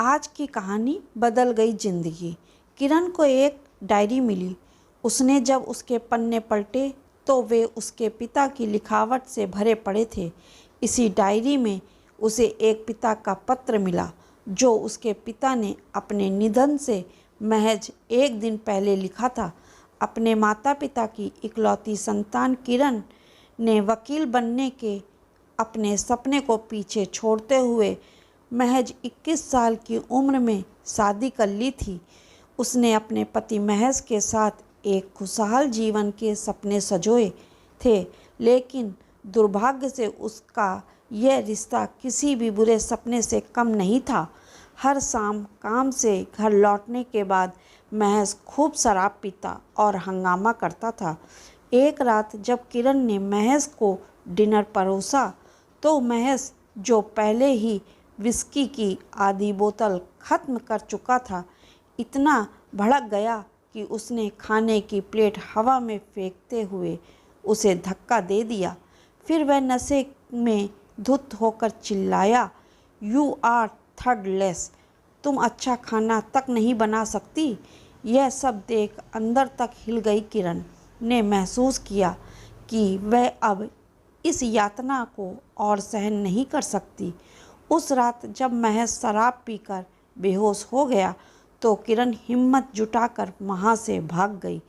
आज की कहानी बदल गई जिंदगी। किरण को एक डायरी मिली। उसने जब उसके पन्ने पलटे तो वे उसके पिता की लिखावट से भरे पड़े थे। इसी डायरी में उसे एक पिता का पत्र मिला जो उसके पिता ने अपने निधन से महज एक दिन पहले लिखा था। अपने माता पिता की इकलौती संतान किरण ने वकील बनने के अपने सपने को पीछे छोड़ते हुए महज 21 साल की उम्र में शादी कर ली थी। उसने अपने पति महज के साथ एक खुशहाल जीवन के सपने सजोए थे, लेकिन दुर्भाग्य से उसका यह रिश्ता किसी भी बुरे सपने से कम नहीं था। हर शाम काम से घर लौटने के बाद महज खूब शराब पीता और हंगामा करता था। एक रात जब किरण ने महज को डिनर परोसा तो महज, जो पहले ही विस्की की आधी बोतल ख़त्म कर चुका था, इतना भड़क गया कि उसने खाने की प्लेट हवा में फेंकते हुए उसे धक्का दे दिया। फिर वह नशे में धुत होकर चिल्लाया, "यू आर थर्डलेस! तुम अच्छा खाना तक नहीं बना सकती।" यह सब देख अंदर तक हिल गई किरण ने महसूस किया कि वह अब इस यातना को और सहन नहीं कर सकती। उस रात जब महज शराब पीकर बेहोश हो गया तो किरण हिम्मत जुटाकर वहाँ से भाग गई।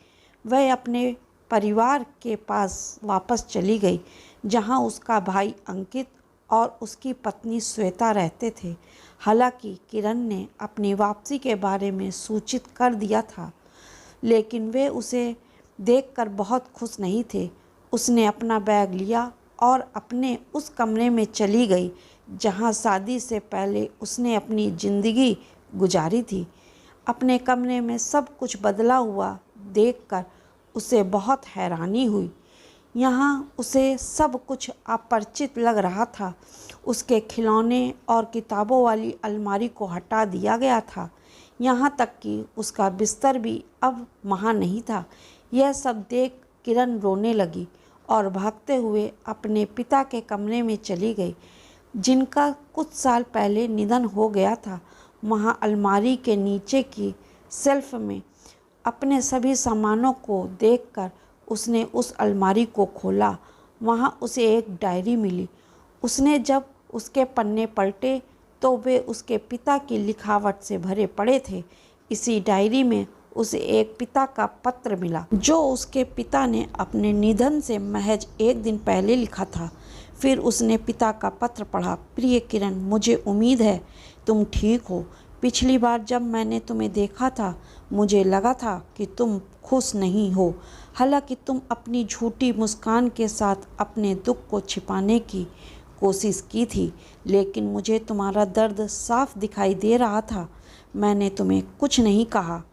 वह अपने परिवार के पास वापस चली गई, जहाँ उसका भाई अंकित और उसकी पत्नी श्वेता रहते थे। हालांकि किरण ने अपनी वापसी के बारे में सूचित कर दिया था, लेकिन वे उसे देखकर बहुत खुश नहीं थे। उसने अपना बैग लिया और अपने उस कमरे में चली गई जहां शादी से पहले उसने अपनी ज़िंदगी गुजारी थी। अपने कमरे में सब कुछ बदला हुआ देखकर उसे बहुत हैरानी हुई। यहाँ उसे सब कुछ अपरिचित लग रहा था। उसके खिलौने और किताबों वाली अलमारी को हटा दिया गया था, यहाँ तक कि उसका बिस्तर भी अब वहाँ नहीं था। यह सब देख किरण रोने लगी और भागते हुए अपने पिता के कमरे में चली गई, जिनका कुछ साल पहले निधन हो गया था। वहाँ अलमारी के नीचे की शेल्फ में अपने सभी सामानों को देखकर उसने उस अलमारी को खोला। वहाँ उसे एक डायरी मिली। उसने जब उसके पन्ने पलटे तो वे उसके पिता की लिखावट से भरे पड़े थे। इसी डायरी में उसे एक पिता का पत्र मिला जो उसके पिता ने अपने निधन से महज एक दिन पहले लिखा था। फिर उसने पिता का पत्र पढ़ा। "प्रिय किरण, मुझे उम्मीद है तुम ठीक हो। पिछली बार जब मैंने तुम्हें देखा था मुझे लगा था कि तुम खुश नहीं हो। हालांकि तुम अपनी झूठी मुस्कान के साथ अपने दुख को छिपाने की कोशिश की थी, लेकिन मुझे तुम्हारा दर्द साफ दिखाई दे रहा था। मैंने तुम्हें कुछ नहीं कहा,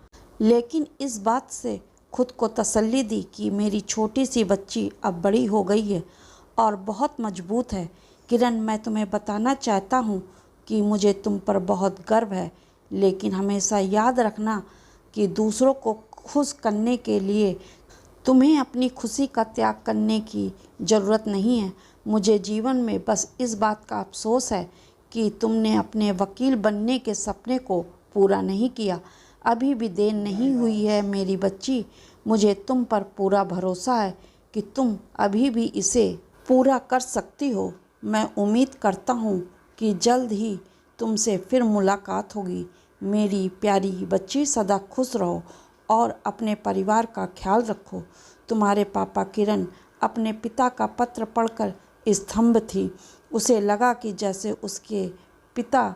लेकिन इस बात से खुद को तसल्ली दी कि मेरी छोटी सी बच्ची अब बड़ी हो गई है और बहुत मजबूत है। किरण, मैं तुम्हें बताना चाहता हूँ कि मुझे तुम पर बहुत गर्व है, लेकिन हमेशा याद रखना कि दूसरों को खुश करने के लिए तुम्हें अपनी खुशी का त्याग करने की ज़रूरत नहीं है। मुझे जीवन में बस इस बात का अफसोस है कि तुमने अपने वकील बनने के सपने को पूरा नहीं किया। अभी भी देर नहीं हुई है मेरी बच्ची। मुझे तुम पर पूरा भरोसा है कि तुम अभी भी इसे पूरा कर सकती हो। मैं उम्मीद करता हूँ कि जल्द ही तुमसे फिर मुलाकात होगी। मेरी प्यारी बच्ची, सदा खुश रहो और अपने परिवार का ख्याल रखो। तुम्हारे पापा।" किरण अपने पिता का पत्र पढ़कर स्तंभ थी। उसे लगा कि जैसे उसके पिता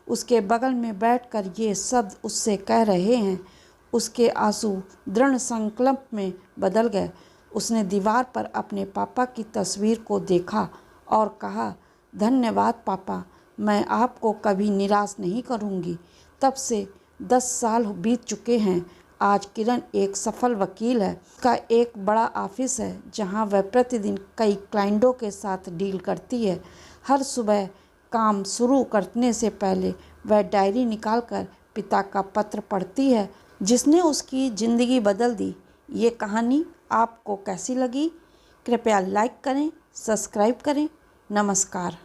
उसके बगल में बैठकर ये शब्द उससे कह रहे हैं। उसके आंसू दृढ़ संकल्प में बदल गए। उसने दीवार पर अपने पापा की तस्वीर को देखा और कहा, "धन्यवाद पापा, मैं आपको कभी निराश नहीं करूंगी।" तब से 10 साल बीत चुके हैं। आज किरण एक सफल वकील है। उसका एक बड़ा ऑफिस है जहां वह प्रतिदिन कई क्लाइंटों के साथ डील करती है। हर सुबह काम शुरू करने से पहले वह डायरी निकालकर पिता का पत्र पढ़ती है जिसने उसकी ज़िंदगी बदल दी। ये कहानी आपको कैसी लगी? कृपया लाइक करें, सब्सक्राइब करें। नमस्कार।